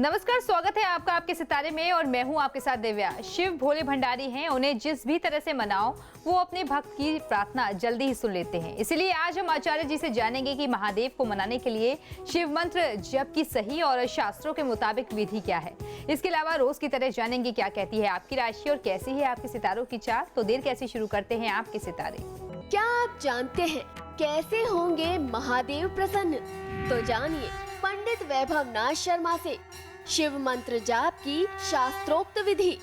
नमस्कार, स्वागत है आपका आपके सितारे में और मैं हूं आपके साथ दिव्या। शिव भोले भंडारी हैं, उन्हें जिस भी तरह से मनाओ वो अपने भक्त की प्रार्थना जल्दी ही सुन लेते हैं। इसलिए आज हम आचार्य जी से जानेंगे कि महादेव को मनाने के लिए शिव मंत्र जप की सही और शास्त्रों के मुताबिक विधि क्या है। इसके अलावा रोज की तरह जानेंगे क्या कहती है आपकी राशि और कैसी है आपके सितारों की चाल। तो देर कैसे शुरू करते हैं आपके सितारे। क्या आप जानते हैं कैसे होंगे महादेव प्रसन्न? तो जानिए पंडित वैभव नाथ शर्मा से शिव मंत्र जाप की शास्त्रोक्त विधि।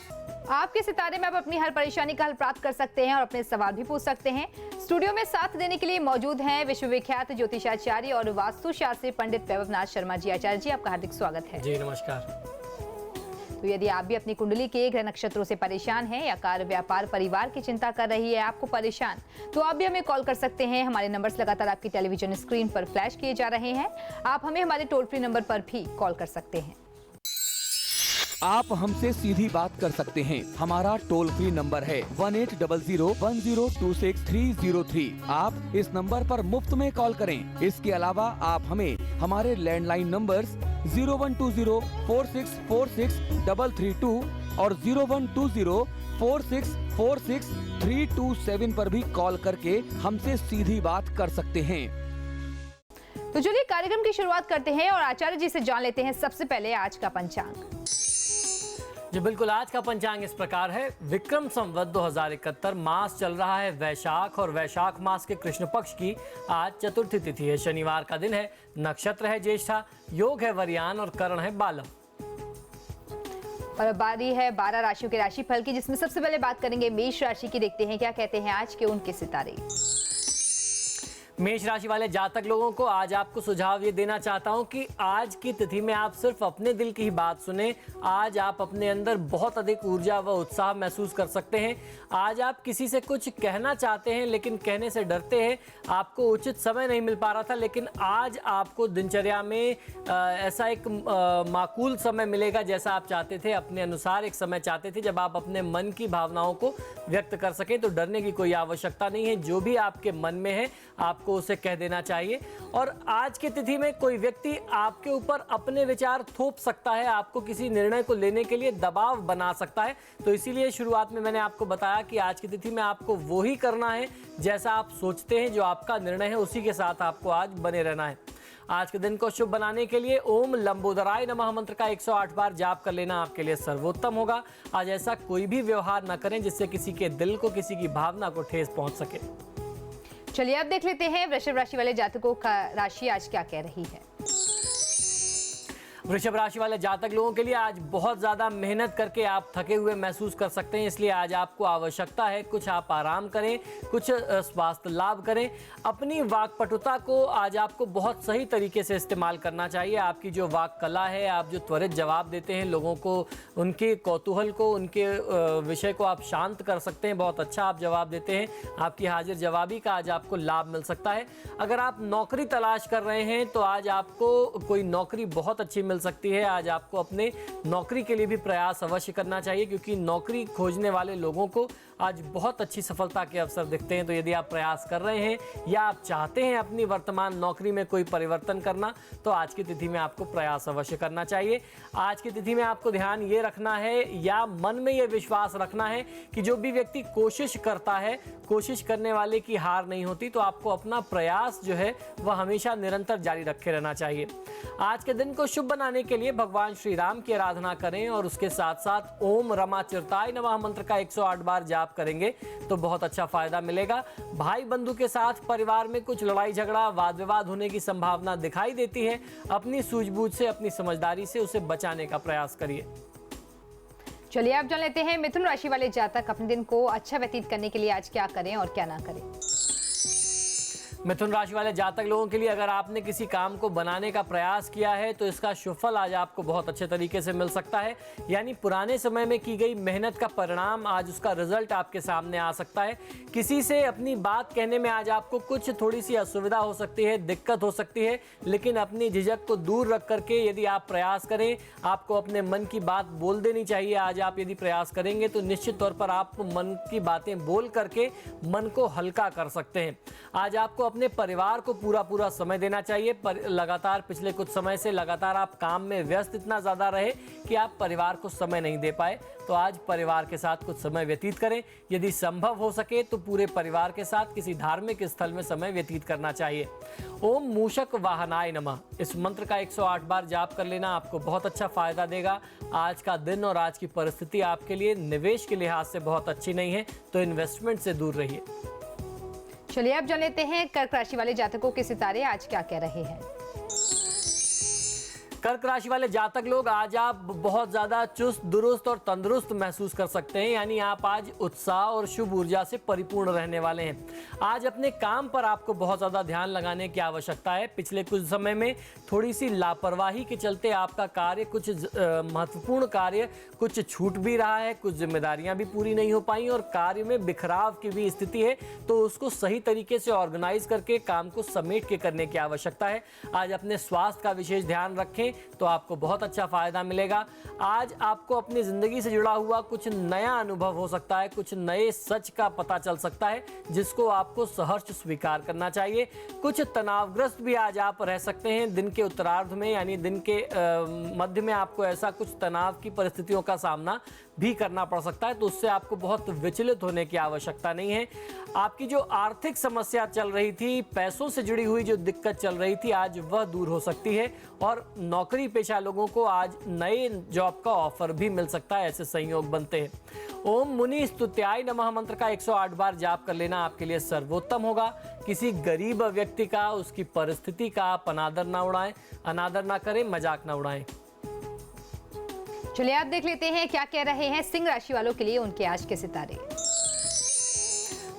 आपके सितारे में आप अपनी हर परेशानी का हल प्राप्त कर सकते हैं और अपने सवाल भी पूछ सकते हैं। स्टूडियो में साथ देने के लिए मौजूद हैं विश्वविख्यात ज्योतिषाचार्य और वास्तुशास्त्री पंडित वैभव नाथ शर्मा जी। आचार्य जी, आपका हार्दिक स्वागत है। जी नमस्कार। तो यदि आप भी अपनी कुंडली के ग्रह नक्षत्रों से परेशान हैं या कार्य व्यापार परिवार की चिंता कर रही है आपको परेशान, तो आप भी हमें कॉल कर सकते हैं। हमारे नंबर्स लगातार आपकी टेलीविजन स्क्रीन पर फ्लैश किए जा रहे हैं। आप हमें हमारे टोल फ्री नंबर पर भी कॉल कर सकते हैं। आप हमसे सीधी बात कर सकते हैं। हमारा टोल फ्री नंबर है 180010263003। आप इस नंबर पर मुफ्त में कॉल करें। इसके अलावा आप हमें हमारे लैंडलाइन नंबर्स 012046463332 और 012046463327 पर भी कॉल करके हमसे सीधी बात कर सकते हैं। तो चलिए कार्यक्रम की शुरुआत करते हैं और आचार्य जी से जान लेते हैं सबसे पहले आज का पंचांग। जी बिल्कुल, आज का पंचांग इस प्रकार है। विक्रम संवत 2071 मास चल रहा है वैशाख और वैशाख मास के कृष्ण पक्ष की आज चतुर्थी तिथि है। शनिवार का दिन है। नक्षत्र है ज्येष्ठा, योग है वरियान और करण है बालम। और बारी है 12 राशियों के राशिफल की, जिसमें सबसे पहले बात करेंगे मेष राशि की। देखते हैं क्या कहते हैं आज के उनके सितारे। मेष राशि वाले जातक लोगों को आज आपको सुझाव ये देना चाहता हूं कि आज की तिथि में आप सिर्फ अपने दिल की ही बात सुने। आज आप अपने अंदर बहुत अधिक ऊर्जा व उत्साह महसूस कर सकते हैं। आज आप किसी से कुछ कहना चाहते हैं लेकिन कहने से डरते हैं। आपको उचित समय नहीं मिल पा रहा था, लेकिन आज आपको दिनचर्या में ऐसा एक माकूल समय मिलेगा जैसा आप चाहते थे। अपने अनुसार एक समय चाहते थे जब आप अपने मन की भावनाओं को व्यक्त कर सकें। तो डरने की कोई आवश्यकता नहीं है। जो भी आपके मन में है आपको उसे कह देना चाहिए। और आज की तिथि में कोई व्यक्ति आपके ऊपर अपने विचार थोप सकता है, आपको किसी निर्णय को लेने के लिए दबाव बना सकता है। तो इसीलिए शुरुआत में मैंने आपको बताया कि आज की तिथि में आपको वो ही करना है जैसा आप सोचते हैं। जो आपका निर्णय है उसी के साथ आपको आज बने रहना है। आज के दिन को शुभ बनाने के लिए ओम लंबोदराय नमः मंत्र का 108 बार जाप कर लेना आपके लिए सर्वोत्तम होगा। आज ऐसा कोई भी व्यवहार न करें जिससे किसी के दिल को, किसी की भावना को ठेस पहुंच सके। चलिए अब देख लेते हैं वृषभ राशि वाले जातकों का राशि आज क्या कह रही है। वृषभ राशि वाले जातक लोगों के लिए आज बहुत ज़्यादा मेहनत करके आप थके हुए महसूस कर सकते हैं। इसलिए आज आपको आवश्यकता है कुछ आप आराम करें, कुछ स्वास्थ्य लाभ करें। अपनी वाक्पटुता को आज आपको बहुत सही तरीके से इस्तेमाल करना चाहिए। आपकी जो वाक कला है, आप जो त्वरित जवाब देते हैं लोगों को, उनके कौतूहल को, उनके विषय को आप शांत कर सकते हैं। बहुत अच्छा आप जवाब देते हैं। आपकी हाजिर जवाबी का आज आपको लाभ मिल सकता है। अगर आप नौकरी तलाश कर रहे हैं तो आज आपको कोई नौकरी बहुत अच्छी मिल सकती है। आज आपको अपने नौकरी के लिए भी प्रयास अवश्य करना चाहिए, क्योंकि नौकरी खोजने वाले लोगों को आज बहुत अच्छी सफलता के अवसर दिखते हैं। तो यदि आप प्रयास कर रहे हैं या आप चाहते हैं अपनी वर्तमान नौकरी में कोई परिवर्तन करना, तो आज की तिथि में आपको प्रयास अवश्य करना चाहिए। आज की तिथि में आपको ध्यान ये रखना है या मन में ये विश्वास रखना है कि जो भी व्यक्ति कोशिश करता है, कोशिश करने वाले की हार नहीं होती। तो आपको अपना प्रयास जो है वह हमेशा निरंतर जारी रखे रहना चाहिए। आज के दिन को शुभ बनाने के लिए भगवान श्री राम की आराधना करें और उसके साथ साथ ओम रमा चिरताय नमः मंत्र का 108 बार जाप करेंगे तो बहुत अच्छा फायदा मिलेगा। भाई बंधु के साथ परिवार में कुछ लड़ाई झगड़ा, वाद विवाद होने की संभावना दिखाई देती है। अपनी सूझबूझ से, अपनी समझदारी से उसे बचाने का प्रयास करिए। चलिए आप जान लेते हैं मिथुन राशि वाले जातक अपने दिन को अच्छा व्यतीत करने के लिए आज क्या करें और क्या ना करें। मिथुन राशि वाले जातक लोगों के लिए अगर आपने किसी काम को बनाने का प्रयास किया है तो इसका शुभ फल आज आपको बहुत अच्छे तरीके से मिल सकता है। यानी पुराने समय में की गई मेहनत का परिणाम, आज उसका रिजल्ट आपके सामने आ सकता है। किसी से अपनी बात कहने में आज आपको कुछ थोड़ी सी असुविधा हो सकती है, दिक्कत हो सकती है, लेकिन अपनी झिझक को दूर रख करके यदि आप प्रयास करें, आपको अपने मन की बात बोल देनी चाहिए। आज आप यदि प्रयास करेंगे तो निश्चित तौर पर आप मन की बातें बोल करके मन को हल्का कर सकते हैं। आज आपको अपने परिवार को पूरा समय देना चाहिए। लगातार पिछले कुछ समय से लगातार आप काम में व्यस्त इतना ज़्यादा रहे कि आप परिवार को समय नहीं दे पाए, तो आज परिवार के साथ कुछ समय व्यतीत करें। यदि संभव हो सके तो पूरे परिवार के साथ किसी धार्मिक स्थल में समय व्यतीत करना चाहिए। ओम मूषक वाहनाय नमः, इस मंत्र का 108 बार जाप कर लेना आपको बहुत अच्छा फायदा देगा। आज का दिन और आज की परिस्थिति आपके लिए निवेश के लिहाज से बहुत अच्छी नहीं है, तो इन्वेस्टमेंट से दूर रहिए। चलिए अब जान लेते हैं कर्क राशि वाले जातकों के सितारे आज क्या कह रहे हैं। कर्क राशि वाले जातक लोग, आज आप बहुत ज्यादा चुस्त दुरुस्त और तंदुरुस्त महसूस कर सकते हैं। यानी आप आज उत्साह और शुभ ऊर्जा से परिपूर्ण रहने वाले हैं। आज अपने काम पर आपको बहुत ज्यादा ध्यान लगाने की आवश्यकता है। पिछले कुछ समय में थोड़ी सी लापरवाही के चलते आपका कार्य कुछ महत्वपूर्ण कार्य कुछ छूट भी रहा है, कुछ जिम्मेदारियां भी पूरी नहीं हो पाई और कार्य में बिखराव की भी स्थिति है, तो उसको सही तरीके से ऑर्गेनाइज करके काम को समेट के करने की आवश्यकता है। आज अपने स्वास्थ्य का विशेष ध्यान रखें तो आपको बहुत अच्छा फायदा मिलेगा। आज आपको अपनी जिंदगी से जुड़ा हुआ कुछ नया अनुभव हो सकता है, कुछ नए सच का पता चल सकता है जिसको आपको सहर्ष स्वीकार करना चाहिए। कुछ तनावग्रस्त भी आज आप रह सकते हैं दिन के उत्तरार्ध में, यानी दिन के मध्य में आपको ऐसा कुछ तनाव की परिस्थितियों का सामना भी करना पड़ सकता है, तो उससे आपको बहुत विचलित होने की आवश्यकता नहीं है। आपकी जो आर्थिक समस्या चल रही थी, पैसों से जुड़ी हुई जो दिक्कत चल रही थी, आज वह दूर हो सकती है और नौकरी पेशा लोगों को आज नए जॉब का ऑफर भी मिल सकता है, ऐसे संयोग बनते हैं। ओम मुनि स्तुत्याय नमः मंत्र का 108 बार जाप कर लेना आपके लिए सर्वोत्तम होगा। किसी गरीब व्यक्ति का, उसकी परिस्थिति का आप अनादर ना उड़ाएं, अनादर ना करें, मजाक ना उड़ाएं। चलिए आप देख लेते हैं क्या कह रहे हैं सिंह राशि वालों के लिए उनके आज के सितारे।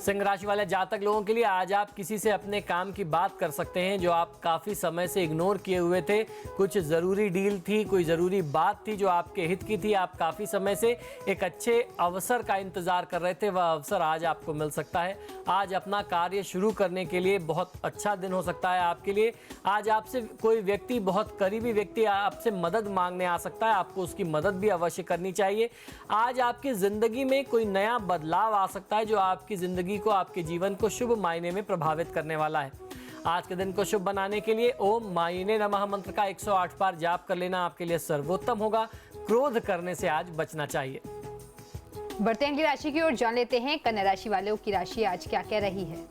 सिंह राशि वाले जातक लोगों के लिए आज आप किसी से अपने काम की बात कर सकते हैं जो आप काफ़ी समय से इग्नोर किए हुए थे। कुछ ज़रूरी डील थी, कोई ज़रूरी बात थी जो आपके हित की थी। आप काफ़ी समय से एक अच्छे अवसर का इंतज़ार कर रहे थे, वह अवसर आज आपको मिल सकता है। आज अपना कार्य शुरू करने के लिए बहुत अच्छा दिन हो सकता है आपके लिए। आज आपसे कोई व्यक्ति, बहुत करीबी व्यक्ति आपसे मदद मांगने आ सकता है, आपको उसकी मदद भी अवश्य करनी चाहिए। आज आपकी ज़िंदगी में कोई नया बदलाव आ सकता है जो आपकी ज़िंदगी को, आपके जीवन को शुभ मायने में प्रभावित करने वाला है। आज के दिन को शुभ बनाने के लिए ओम मायने नमः मंत्र का 108 बार जाप कर लेना आपके लिए सर्वोत्तम होगा। क्रोध करने से आज बचना चाहिए। बढ़ते हैं अगली राशि की ओर, जान लेते हैं कन्या राशि वालों की राशि आज क्या कह रही है।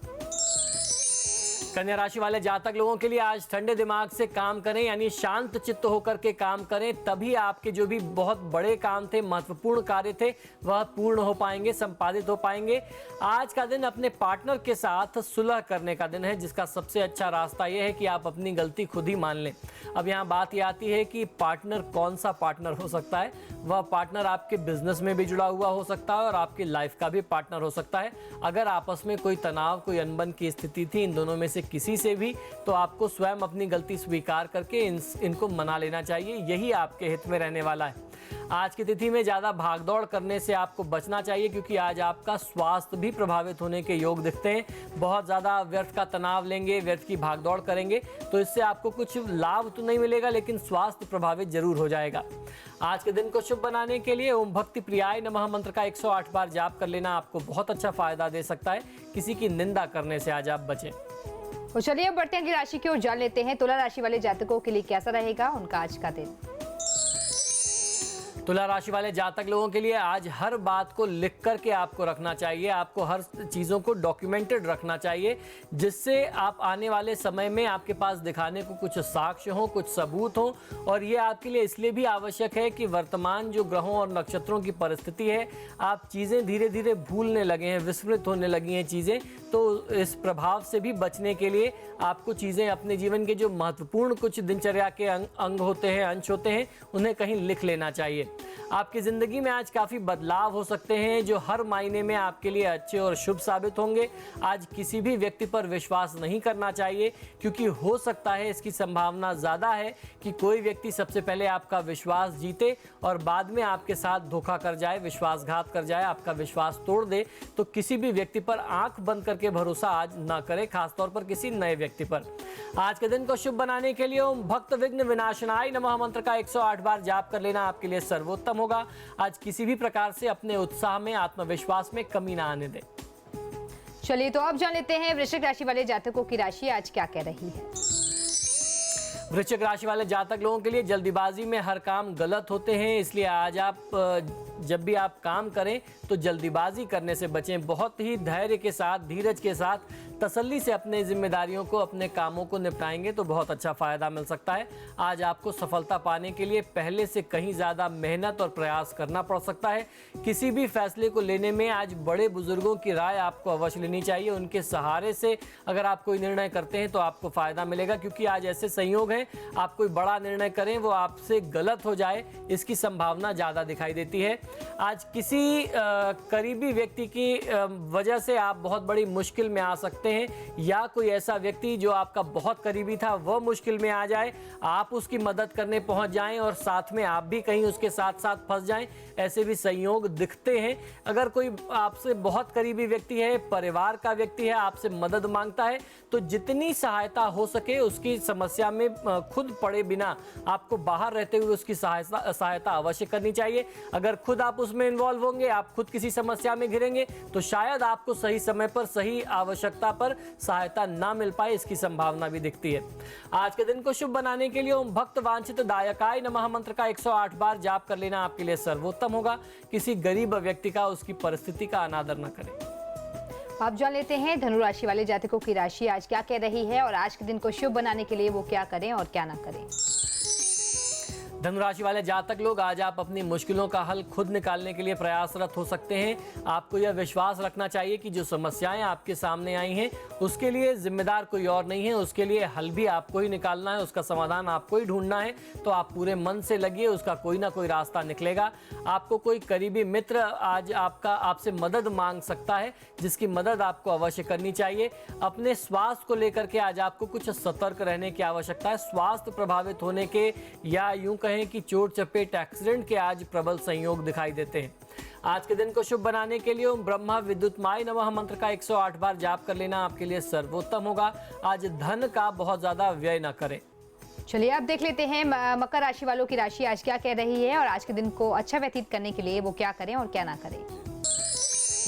कन्या राशि वाले जातक लोगों के लिए आज ठंडे दिमाग से काम करें, यानी शांत चित्त होकर के काम करें, तभी आपके जो भी बहुत बड़े काम थे, महत्वपूर्ण कार्य थे, वह पूर्ण हो पाएंगे, संपादित हो पाएंगे। आज का दिन अपने पार्टनर के साथ सुलह करने का दिन है, जिसका सबसे अच्छा रास्ता यह है कि आप अपनी गलती खुद ही मान लें। अब यहाँ बात यह आती है कि पार्टनर कौन सा पार्टनर हो सकता है। वह पार्टनर आपके बिजनेस में भी जुड़ा हुआ हो सकता है और आपकी लाइफ का भी पार्टनर हो सकता है। अगर आपस में कोई तनाव, कोई अनबन की स्थिति थी इन दोनों में से किसी से भी, तो आपको स्वयं अपनी गलती स्वीकार करके इनको मना लेना चाहिए। यही आपके हित में रहने वाला है। आज की तिथि में ज़्यादा भागदौड़ करने से आपको बचना चाहिए, क्योंकि आज आपका स्वास्थ्य भी प्रभावित होने के योग दिखते हैं। बहुत ज़्यादा व्यर्थ का तनाव लेंगे, व्यर्थ की भागदौड़ करेंगे, तो इससे आपको कुछ लाभ तो नहीं मिलेगा, लेकिन स्वास्थ्य प्रभावित जरूर हो जाएगा। आज के दिन को शुभ बनाने के लिए ओम भक्ति प्रियाय नमः मंत्र का 108 बार जाप कर लेना आपको बहुत अच्छा फायदा दे सकता है। किसी की निंदा करने से आज आप बचें। तो चलिए अब बढ़ते हैं अगली राशि की ओर, जान लेते हैं तुला राशि वाले जातकों के लिए कैसा रहेगा उनका आज का दिन। तुला राशि वाले जातक लोगों के लिए आज हर बात को लिख करके आपको रखना चाहिए। आपको हर चीज़ों को डॉक्यूमेंटेड रखना चाहिए, जिससे आप आने वाले समय में आपके पास दिखाने को कुछ साक्ष्य हो, कुछ सबूत हो। और ये आपके लिए इसलिए भी आवश्यक है कि वर्तमान जो ग्रहों और नक्षत्रों की परिस्थिति है, आप चीज़ें धीरे धीरे भूलने लगे हैं, विस्मृत होने लगी हैं चीज़ें। तो इस प्रभाव से भी बचने के लिए आपको चीज़ें, अपने जीवन के जो महत्वपूर्ण कुछ दिनचर्या के अंग होते हैं, अंश होते हैं, उन्हें कहीं लिख लेना चाहिए। आपकी ज़िंदगी में आज काफ़ी बदलाव हो सकते हैं जो हर मायने में आपके लिए अच्छे और शुभ साबित होंगे। आज किसी भी व्यक्ति पर विश्वास नहीं करना चाहिए, क्योंकि हो सकता है, इसकी संभावना ज़्यादा है कि कोई व्यक्ति सबसे पहले आपका विश्वास जीते और बाद में आपके साथ धोखा कर जाए, विश्वासघात कर जाए, आपका विश्वास तोड़ दे। तो किसी भी व्यक्ति पर आंख बंद करके भरोसा आज ना करें, खासतौर पर किसी नए व्यक्ति पर। आज के दिन को शुभ बनाने के लिए ओम भक्त विघ्न विनाशनाय नमः मंत्र का 108 बार जाप कर लेना आपके लिए सर्वोत्तम होगा। आज किसी भी प्रकार से अपने उत्साह में, आत्मविश्वास में कमी ना आने दें। चलिए तो अब जान लेते हैं वृश्चिक राशि वाले जातकों की राशि आज क्या कह रही है। वृश्चिक राशि वाले जातक लोगों के लिए जल्दीबाजी में हर काम गलत होते हैं, इसलिए आज आप जब भी आप काम करें तो जल्दीबाजी करने से बचें। बहुत ही धैर्य के साथ, धीरज के साथ, तसल्ली से अपने जिम्मेदारियों को, अपने कामों को निपटाएंगे तो बहुत अच्छा फायदा मिल सकता है। आज आपको सफलता पाने के लिए पहले से कहीं ज़्यादा मेहनत और प्रयास करना पड़ सकता है। किसी भी फैसले को लेने में आज बड़े बुजुर्गों की राय आपको अवश्य लेनी चाहिए। उनके सहारे से अगर आप कोई निर्णय करते हैं तो आपको फायदा मिलेगा, क्योंकि आज ऐसे संयोग हैं आप कोई बड़ा निर्णय करें वो आपसे गलत हो जाए, इसकी संभावना ज़्यादा दिखाई देती है। आज किसी करीबी व्यक्ति की वजह से आप बहुत बड़ी मुश्किल में आ सकते हैं, या कोई ऐसा व्यक्ति जो आपका बहुत करीबी था वह मुश्किल में आ जाए, आप उसकी मदद करने पहुंच जाएं और साथ में आप भी कहीं उसके साथ साथ फंस जाएं, ऐसे भी संयोग दिखते हैं। अगर कोई आपसे बहुत करीबी व्यक्ति है, परिवार का व्यक्ति है, आपसे मदद मांगता है तो जितनी सहायता हो सके उसकी समस्या में खुद पड़े बिना आपको बाहर रहते हुए उसकी सहायता अवश्य करनी चाहिए। अगर खुद आप उसमें इन्वॉल्व होंगे, आप खुद किसी समस्या में घिरेंगे तो शायद आपको सही समय पर, सही आवश्यकता पर सहायता ना मिल पाए, इसकी संभावना भी दिखती है। आज के दिन को शुभ बनाने के लिए ओम भक्त वांछित दायकाय नमः मंत्र का 108 बार जाप कर लेना आपके लिए सर्वोत्तम होगा। किसी गरीब व्यक्ति का, उसकी परिस्थिति का अनादर न करें। आप जान लेते हैं धनु राशि वाले जातकों की राशि आज क्या कह रही है और आज के दिन को शुभ बनाने के लिए वो क्या करें और क्या ना करें। धनुराशि वाले जातक लोग, आज आप अपनी मुश्किलों का हल खुद निकालने के लिए प्रयासरत हो सकते हैं। आपको यह विश्वास रखना चाहिए कि जो समस्याएं आपके सामने आई हैं उसके लिए जिम्मेदार कोई और नहीं है, उसके लिए हल भी आपको ही निकालना है, उसका समाधान आपको ही ढूंढना है। तो आप पूरे मन से लगिए, उसका कोई ना कोई रास्ता निकलेगा। आपको कोई करीबी मित्र आज आपसे मदद मांग सकता है, जिसकी मदद आपको अवश्य करनी चाहिए। अपने स्वास्थ्य को लेकर के आज आपको कुछ सतर्क रहने की आवश्यकता है। स्वास्थ्य प्रभावित होने के या यूं कहें कि चोट चपेट, एक्सीडेंट के आज प्रबल संयोग दिखाई देते हैं। आज के दिन को शुभ बनाने के लिए ओम ब्रह्मा विद्युतमाय नमः मंत्र का 108 बार जाप कर लेना आपके लिए सर्वोत्तम होगा। आज धन का बहुत ज्यादा व्यय न करें। चलिए अब देख लेते हैं मकर राशि वालों की राशि आज क्या कह रही है और आज के दिन को अच्छा व्यतीत करने के लिए वो क्या करें और क्या ना करें।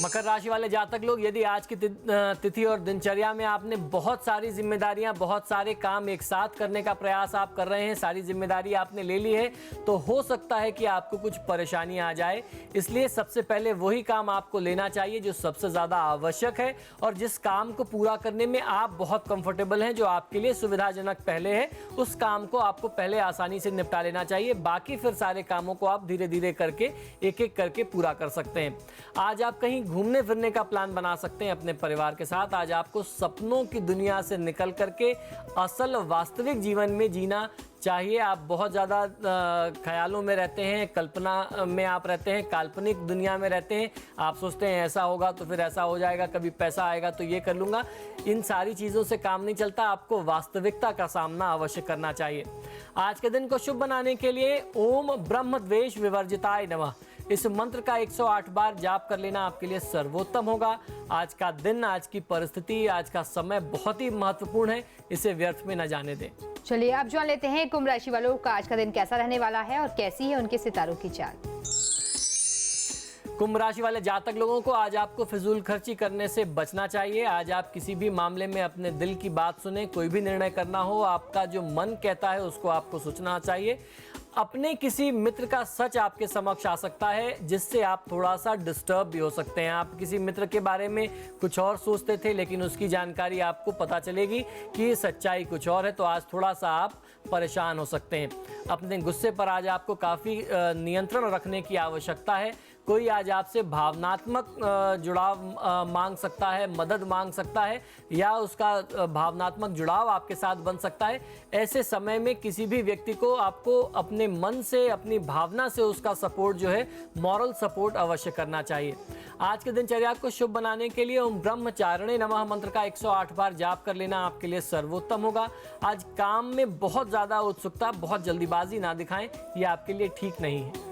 मकर राशि वाले जातक लोग, यदि आज की तिथि और दिनचर्या में आपने बहुत सारी जिम्मेदारियां, बहुत सारे काम एक साथ करने का प्रयास आप कर रहे हैं, सारी जिम्मेदारी आपने ले ली है, तो हो सकता है कि आपको कुछ परेशानी आ जाए। इसलिए सबसे पहले वही काम आपको लेना चाहिए जो सबसे ज़्यादा आवश्यक है और जिस काम को पूरा करने में आप बहुत कंफर्टेबल हैं, जो आपके लिए सुविधाजनक पहले है, उस काम को आपको पहले आसानी से निपटा लेना चाहिए। बाकी फिर सारे कामों को आप धीरे धीरे करके, एक एक करके पूरा कर सकते हैं। आज आप कहीं घूमने फिरने का प्लान बना सकते हैं अपने परिवार के साथ। आज आपको सपनों की दुनिया से निकल करके असल वास्तविक जीवन में जीना चाहिए। आप बहुत ज़्यादा ख्यालों में रहते हैं, कल्पना में आप रहते हैं, काल्पनिक दुनिया में रहते हैं। आप सोचते हैं ऐसा होगा तो फिर ऐसा हो जाएगा, कभी पैसा आएगा तो ये कर लूँगा। इन सारी चीज़ों से काम नहीं चलता, आपको वास्तविकता का सामना अवश्य करना चाहिए। आज के दिन को शुभ बनाने के लिए ओम ब्रह्म द्वेष विवर्जिताय नमः इस मंत्र का 108 बार जाप कर लेना आपके लिए सर्वोत्तम होगा। आज का दिन, आज की परिस्थिति, आज का समय बहुत ही महत्वपूर्ण है, इसे व्यर्थ में न जाने दें। चलिए आप जान लेते हैं कुंभ राशि वालों का आज का दिन कैसा रहने वाला है और कैसी है उनके सितारों की चाल। कुंभ राशि वाले जातक लोगों को आज आपको फिजूल खर्ची करने से बचना चाहिए। आज आप किसी भी मामले में अपने दिल की बात सुने, कोई भी निर्णय करना हो, आपका जो मन कहता है उसको आपको सोचना चाहिए। अपने किसी मित्र का सच आपके समक्ष आ सकता है, जिससे आप थोड़ा सा डिस्टर्ब भी हो सकते हैं। आप किसी मित्र के बारे में कुछ और सोचते थे, लेकिन उसकी जानकारी आपको पता चलेगी कि सच्चाई कुछ और है, तो आज थोड़ा सा आप परेशान हो सकते हैं। अपने गुस्से पर आज आपको काफ़ी नियंत्रण रखने की आवश्यकता है। कोई आज आपसे भावनात्मक जुड़ाव मांग सकता है, मदद मांग सकता है, या उसका भावनात्मक जुड़ाव आपके साथ बन सकता है। ऐसे समय में किसी भी व्यक्ति को आपको अपने मन से, अपनी भावना से उसका सपोर्ट जो है, मॉरल सपोर्ट अवश्य करना चाहिए। आज के दिनचर्या को शुभ बनाने के लिए ओम ब्रह्मचारिणे नमः मंत्र का 108 बार जाप कर लेना आपके लिए सर्वोत्तम होगा। आज काम में बहुत ज़्यादा उत्सुकता, बहुत जल्दीबाजी ना दिखाएं, ये आपके लिए ठीक नहीं है।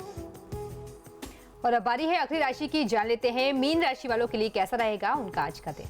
और अब बारी है अगली राशि की, जान लेते हैं मीन राशि वालों के लिए कैसा रहेगा उनका आज का दिन।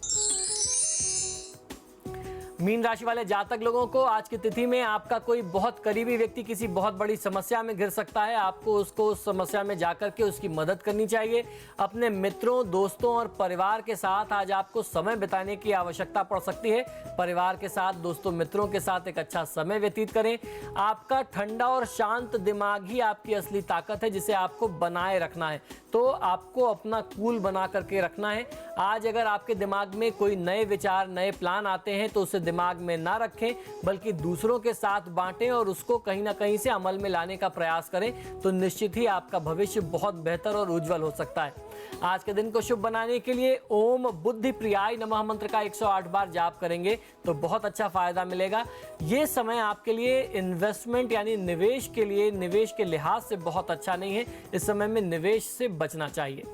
मीन राशि वाले जातक लोगों को आज की तिथि में आपका कोई बहुत करीबी व्यक्ति किसी बहुत बड़ी समस्या में घिर सकता है। आपको उसको उस समस्या में जाकर के उसकी मदद करनी चाहिए। अपने मित्रों, दोस्तों और परिवार के साथ आज आपको समय बिताने की आवश्यकता पड़ सकती है। परिवार के साथ, दोस्तों, मित्रों के साथ एक अच्छा समय व्यतीत करें। आपका ठंडा और शांत दिमाग ही आपकी असली ताकत है, जिसे आपको बनाए रखना है। तो आपको अपना कूल बना करके रखना है। आज अगर आपके दिमाग में कोई नए विचार, नए प्लान आते हैं तो उसे दिमाग में ना रखें, बल्कि दूसरों के साथ बांटें और उसको कहीं ना कहीं से अमल में लाने का प्रयास करें। तो निश्चित ही आपका भविष्य बहुत बेहतर और उज्जवल हो सकता है। आज के दिन को शुभ बनाने के लिए ओम बुद्धि प्रियाय नमः मंत्र का 108 बार जाप करेंगे तो बहुत अच्छा फायदा मिलेगा। ये समय आपके लिए इन्वेस्टमेंट यानी निवेश के लिए, निवेश के लिहाज से बहुत अच्छा नहीं है। इस समय में निवेश से बचना चाहिए।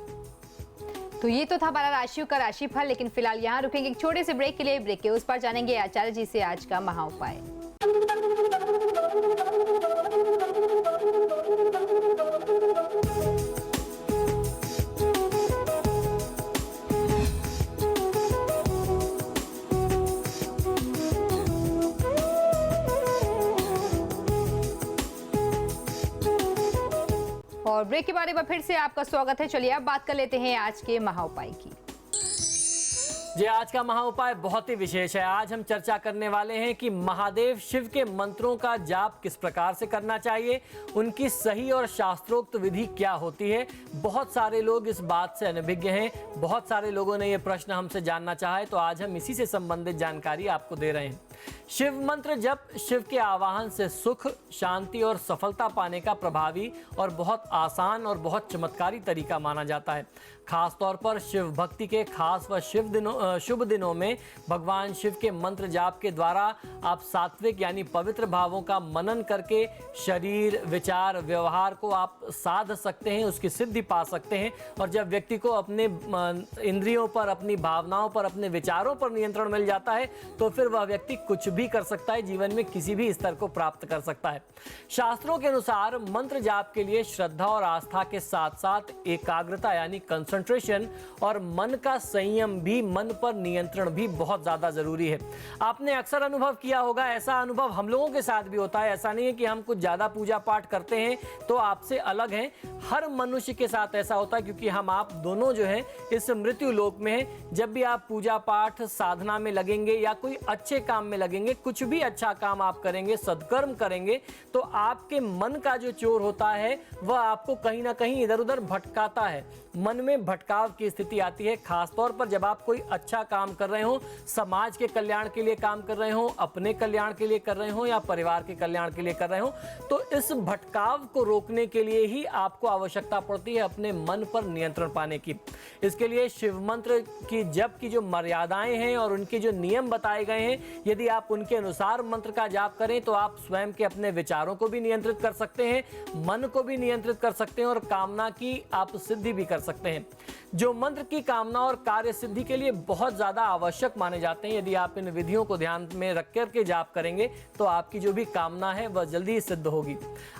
तो ये तो था 12 राशियों का राशिफल, लेकिन फिलहाल यहाँ रुकेंगे एक छोटे से ब्रेक के लिए। ब्रेक के उस पर जानेंगे आचार्य जी से आज का महा उपाय। और ब्रेक के बाद एक बार फिर से आपका स्वागत है। चलिए अब बात कर लेते हैं आज के महा उपाय की। जी, आज का महा उपाय बहुत ही विशेष है। आज हम चर्चा करने वाले हैं कि महादेव शिव के मंत्रों का जाप किस प्रकार से करना चाहिए, उनकी सही और शास्त्रोक्त विधि क्या होती है। बहुत सारे लोग इस बात से अनभिज्ञ हैं। बहुत सारे लोगों ने यह प्रश्न हमसे जानना चाहा है, तो आज हम इसी से संबंधित जानकारी आपको दे रहे हैं। शिव मंत्र जप शिव के आवाहन से सुख, शांति और सफलता पाने का प्रभावी और बहुत आसान और बहुत चमत्कारी तरीका माना जाता है। खास तौर पर शिव भक्ति के खास व शुभ दिनों में भगवान शिव के मंत्र जाप के द्वारा आप सात्विक यानी पवित्र भावों का मनन करके शरीर, विचार, व्यवहार को आप साध सकते हैं, उसकी सिद्धि पा सकते हैं। और जब व्यक्ति को अपने इंद्रियों पर, अपनी भावनाओं पर, अपने विचारों पर नियंत्रण मिल जाता है तो फिर वह व्यक्ति कुछ भी कर सकता है, जीवन में किसी भी स्तर को प्राप्त कर सकता है। शास्त्रों के अनुसार मंत्र जाप के लिए श्रद्धा और आस्था के साथ साथ एकाग्रता यानी कंसंट्रेशन और मन का संयम भी, मन पर नियंत्रण भी बहुत ज्यादा जरूरी है। आपने अक्सर अनुभव किया होगा, ऐसा अनुभव हम लोगों के साथ भी होता है। ऐसा नहीं है कि हम कुछ ज्यादा पूजा पाठ करते हैं तो आपसे अलग हैं। हर मनुष्य के साथ ऐसा होता है, क्योंकि हम आप दोनों जो हैं इस मृत्यु लोक में हैं। जब भी आप पूजा पाठ, साधना में लगेंगे या कोई अच्छे काम में लगेंगे, कुछ भी अच्छा काम आप करेंगे, सद्कर्म करेंगे, तो आपके मन का जो चोर होता है वह आपको कहीं ना कहीं इधर उधर भटकाता है। मन में भटकाव की स्थिति आती है। खासतौर पर जब आप कोई अच्छा काम कर रहे हो, समाज के कल्याण के लिए काम कर रहे हो, अपने कल्याण के लिए कर रहे हो या परिवार के कल्याण के लिए कर रहे हो, तो इस भटकाव को रोकने के लिए ही आपको आवश्यकता पड़ती है अपने मन पर नियंत्रण पाने की। इसके लिए शिव मंत्र की जप की जो मर्यादाएं हैं और उनके जो नियम बताए गए हैं, यदि आप उनके अनुसार मंत्र का जाप करें तो आप स्वयं के अपने विचारों को भी नियंत्रित कर सकते हैं, मन को भी नियंत्रित कर सकते हैं और कामना की आप सिद्धि भी कर सकते हैं, जो मंत्र की कामना और कार्य सिद्धि के लिए बहुत ज्यादा आवश्यक माने जाते हैं। यदि आप इन विधियों को ध्यान में रख करके जाप करेंगे तो आपकी जो भी कामना है वह जल्दी ही सिद्ध होगी।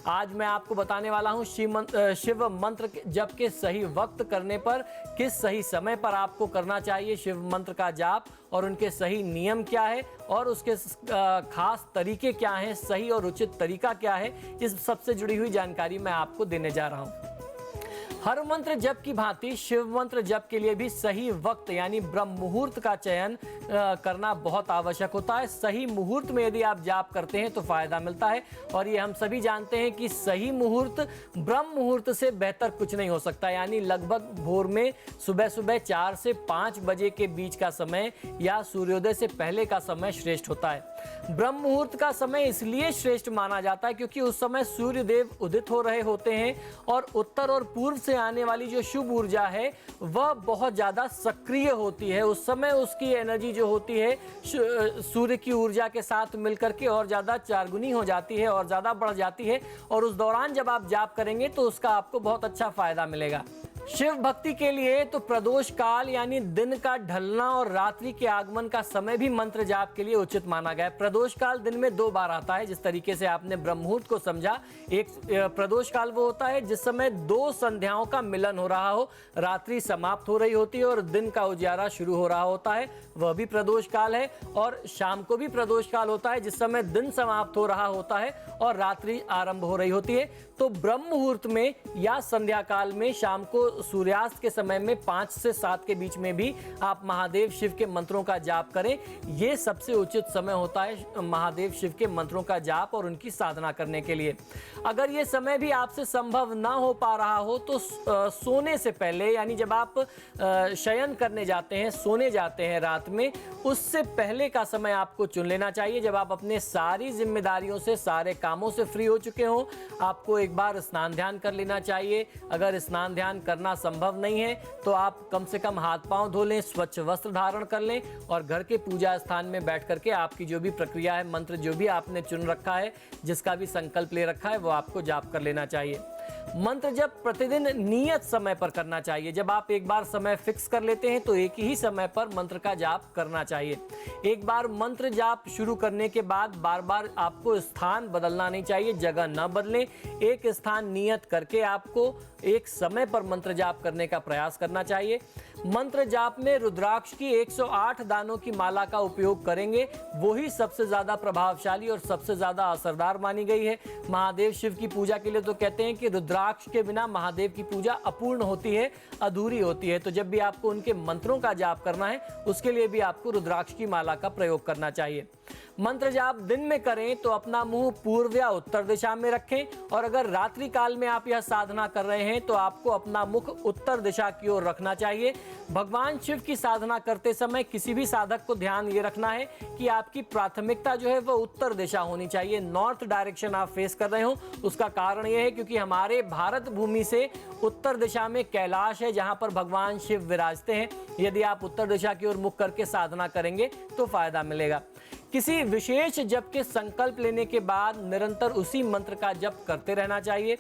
आज मैं आपको बताने वाला हूं शिव मंत्र जप के सही वक्त करने पर, किस सही समय पर आपको करना चाहिए शिव मंत्र का जाप, और उनके सही नियम क्या है और उसके खास तरीके क्या हैं, सही और उचित तरीका क्या है। इस सबसे जुड़ी हुई जानकारी मैं आपको देने जा रहा हूं। हर मंत्र जप की भांति शिव मंत्र जप के लिए भी सही वक्त यानी ब्रह्म मुहूर्त का चयन करना बहुत आवश्यक होता है। सही मुहूर्त में यदि आप जाप करते हैं तो फायदा मिलता है, और ये हम सभी जानते हैं कि सही मुहूर्त ब्रह्म मुहूर्त से बेहतर कुछ नहीं हो सकता। यानी लगभग भोर में सुबह 4 से 5 बजे के बीच का समय या सूर्योदय से पहले का समय श्रेष्ठ होता है। ब्रह्म मुहूर्त का समय इसलिए श्रेष्ठ माना जाता है क्योंकि उस समय सूर्य देव उदित हो रहे होते हैं और उत्तर और पूर्व से आने वाली जो शुभ ऊर्जा है वह बहुत ज्यादा सक्रिय होती है। उस समय उसकी एनर्जी जो होती है सूर्य की ऊर्जा के साथ मिलकर के और ज्यादा 4 गुनी हो जाती है और ज्यादा बढ़ जाती है, और उस दौरान जब आप जाप करेंगे तो उसका आपको बहुत अच्छा फायदा मिलेगा। शिव भक्ति के लिए तो प्रदोष काल यानी दिन का ढलना और रात्रि के आगमन का समय भी मंत्र जाप के लिए उचित माना गया है। प्रदोष काल दिन में 2 बार आता है, जिस तरीके से आपने ब्रह्म मुहूर्त को समझा। एक प्रदोष काल वो होता है जिस समय 2 संध्याओं का मिलन हो रहा हो, रात्रि समाप्त हो रही होती है और दिन का उजियारा शुरू हो रहा होता है, वह भी प्रदोष काल है। और शाम को भी प्रदोष काल होता है जिस समय दिन समाप्त हो रहा होता है और रात्रि आरंभ हो रही होती है। तो ब्रह्म मुहूर्त में या संध्या काल में शाम को सूर्यास्त के समय में 5 से 7 के बीच में भी आप महादेव शिव के मंत्रों का जाप करें। ये सबसे उचित समय होता है महादेव शिव के मंत्रों का जाप और उनकी साधना करने के लिए। अगर ये समय भी आपसे संभव ना हो पा रहा हो तो सोने से पहले, यानी जब आप शयन करने जाते हैं, सोने जाते हैं रात में, उससे पहले का समय आपको चुन लेना चाहिए। जब आप अपने सारी जिम्मेदारियों से, सारे कामों से फ्री हो चुके हो, आपको एक बार स्नान ध्यान कर लेना चाहिए। अगर स्नान ध्यान करना संभव नहीं है तो आप कम से कम हाथ पांव धो लें, स्वच्छ वस्त्र धारण कर लें और घर के पूजा स्थान में बैठ करके आपकी जो भी प्रक्रिया है, मंत्र जो भी आपने चुन रखा है, जिसका भी संकल्प ले रखा है, वो आपको जाप कर लेना चाहिए। मंत्र जप प्रतिदिन नियत समय पर करना चाहिए। जब आप एक बार समय फिक्स कर लेते हैं तो एक ही समय पर मंत्र का जाप करना चाहिए। एक बार मंत्र जाप शुरू करने के बाद बार बार आपको स्थान बदलना नहीं चाहिए, जगह न बदलें। एक स्थान नियत करके आपको एक समय पर मंत्र जाप करने का प्रयास करना चाहिए। मंत्र जाप में रुद्राक्ष की 108 दानों की माला का उपयोग करेंगे, वही सबसे ज्यादा प्रभावशाली और सबसे ज्यादा असरदार मानी गई है। महादेव शिव की पूजा के लिए तो कहते हैं कि रुद्राक्ष के बिना महादेव की पूजा अपूर्ण होती है, अधूरी होती है। तो जब भी आपको उनके मंत्रों का जाप करना है, उसके लिए भी आपको रुद्राक्ष की माला का प्रयोग करना चाहिए। मंत्र जाप दिन में करें तो अपना मुंह पूर्व या उत्तर दिशा में रखें और अगर रात्रि काल में आप यह साधना कर रहे हैं तो आपको अपना मुख उत्तर दिशा की ओर रखना चाहिए। भगवान शिव की साधना करते समय किसी भी साधक को ध्यान ये रखना है कि आपकी प्राथमिकता जो है वह उत्तर दिशा होनी चाहिए। नॉर्थ डायरेक्शन आप फेस कर रहे हो, उसका कारण यह है क्योंकि हमारे भारत भूमि से उत्तर दिशा में कैलाश है जहां पर भगवान शिव विराजते हैं। यदि आप उत्तर दिशा की ओर मुख करके साधना करेंगे तो फायदा मिलेगा। किसी विशेष जप के संकल्प लेने के बाद निरंतर उसी मंत्र का जप करते रहना चाहिए।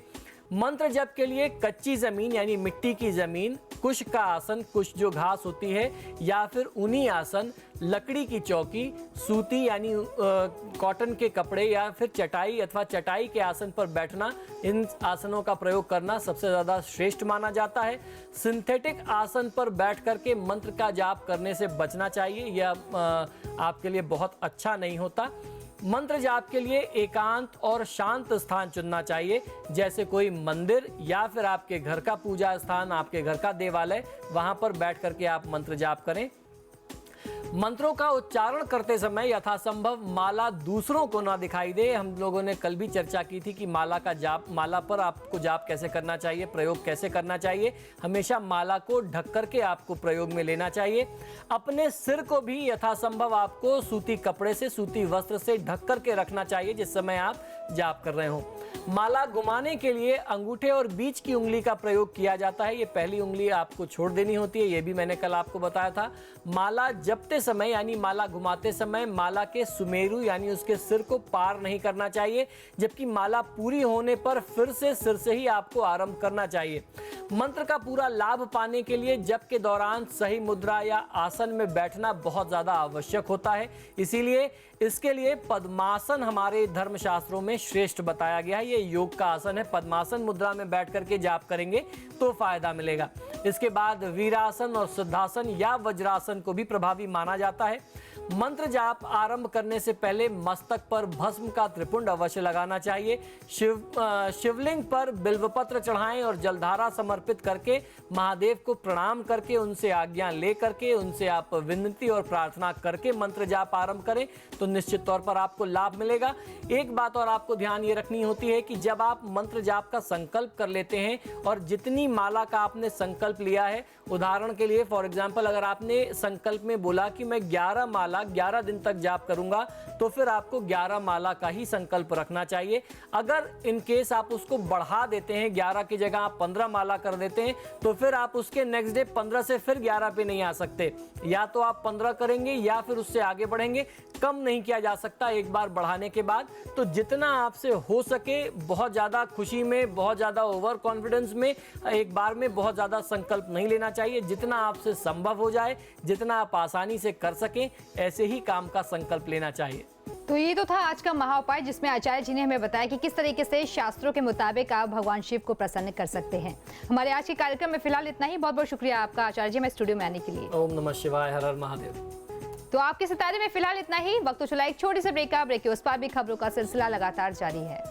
मंत्र जप के लिए कच्ची जमीन यानी मिट्टी की जमीन, कुश का आसन, कुश जो घास होती है, या फिर ऊनी आसन, लकड़ी की चौकी, सूती यानी कॉटन के कपड़े या फिर चटाई अथवा चटाई के आसन पर बैठना, इन आसनों का प्रयोग करना सबसे ज़्यादा श्रेष्ठ माना जाता है। सिंथेटिक आसन पर बैठ करके मंत्र का जाप करने से बचना चाहिए, यह आपके लिए बहुत अच्छा नहीं होता। मंत्र जाप के लिए एकांत और शांत स्थान चुनना चाहिए, जैसे कोई मंदिर या फिर आपके घर का पूजा स्थान, आपके घर का देवालय, वहां पर बैठ करके आप मंत्र जाप करें। मंत्रों का उच्चारण करते समय यथासंभव माला दूसरों को ना दिखाई दे। हम लोगों ने कल भी चर्चा की थी कि माला पर आपको जाप कैसे करना चाहिए, प्रयोग कैसे करना चाहिए। हमेशा माला को ढक करके आपको प्रयोग में लेना चाहिए। अपने सिर को भी यथासंभव आपको सूती कपड़े से, सूती वस्त्र से ढक करके रखना चाहिए जिस समय आप जाप कर रहे हो। माला घुमाने के लिए अंगूठे और बीच की उंगली का प्रयोग किया जाता है। ये पहली उंगली आपको छोड़ देनी होती है, ये भी मैंने कल आपको बताया था। माला जपते समय यानी माला घुमाते समय माला के सुमेरु यानी उसके सिर को पार नहीं करना चाहिए, जबकि माला पूरी होने पर फिर से सिर से ही आपको आरंभ करना चाहिए। मंत्र का पूरा लाभ पाने के लिए जप के दौरान सही मुद्रा या आसन में बैठना बहुत ज्यादा आवश्यक होता है। इसीलिए इसके लिए पद्मासन हमारे धर्मशास्त्रों में श्रेष्ठ बताया गया है। ये योग का आसन है। पद्मासन मुद्रा में बैठ करके जाप करेंगे तो फायदा मिलेगा। इसके बाद वीरासन और सिद्धासन या वज्रासन को भी प्रभावी माना जाता है। मंत्र जाप आरंभ करने से पहले मस्तक पर भस्म का त्रिपुंड अवश्य लगाना चाहिए। शिवलिंग पर बिल्वपत्र चढ़ाएं और जलधारा समर्पित करके महादेव को प्रणाम करके उनसे आज्ञा ले करके उनसे आप विनती और प्रार्थना करके मंत्र जाप आरंभ करें तो निश्चित तौर पर आपको लाभ मिलेगा। एक बात और आपको ध्यान ये रखनी होती है कि जब आप मंत्र जाप का संकल्प कर लेते हैं और जितनी माला का आपने संकल्प लिया है, उदाहरण के लिए फॉर एग्जाम्पल अगर आपने संकल्प में बोला कि मैं 11 माला 11 दिन तक जाप करूंगा, तो फिर आपको 11 माला का ही संकल्प रखना चाहिए। अगर इन केस आप उसको बढ़ा देते हैं, 11 की जगह आप 15 माला कर देते हैं, तो फिर आप उसके नेक्स्ट डे 15 से फिर 11 पे नहीं आ सकते। या तो आप 15 करेंगे या फिर उससे आगे बढ़ेंगे। कम नहीं किया जा सकता एक बार बढ़ाने के बाद। तो जितना आपसे हो सके बहुत ज़्यादा खुशी में, बहुत ज़्यादा ओवर कॉन्फिडेंस में एक बार में बहुत ज़्यादा संकल्प नहीं लेना चाहिए। जितना आपसे संभव हो जाए, जितना आप आसानी से कर सकें, ऐसे ही काम का संकल्प लेना चाहिए। तो ये तो था आज का महाउपाय, जिसमें आचार्य जी ने हमें बताया कि किस तरीके से शास्त्रों के मुताबिक आप भगवान शिव को प्रसन्न कर सकते हैं। हमारे आज के कार्यक्रम में फिलहाल इतना ही। बहुत बहुत शुक्रिया आपका आचार्य जी, हमें स्टूडियो में आने के लिए। ओम नमः शिवाय, हर हर महादेव। तो आपके सितारे में फिलहाल इतना ही। वक्त तो चला एक छोटी सी ब्रेक का। ब्रेक के उस पार भी खबरों का सिलसिला लगातार जारी है।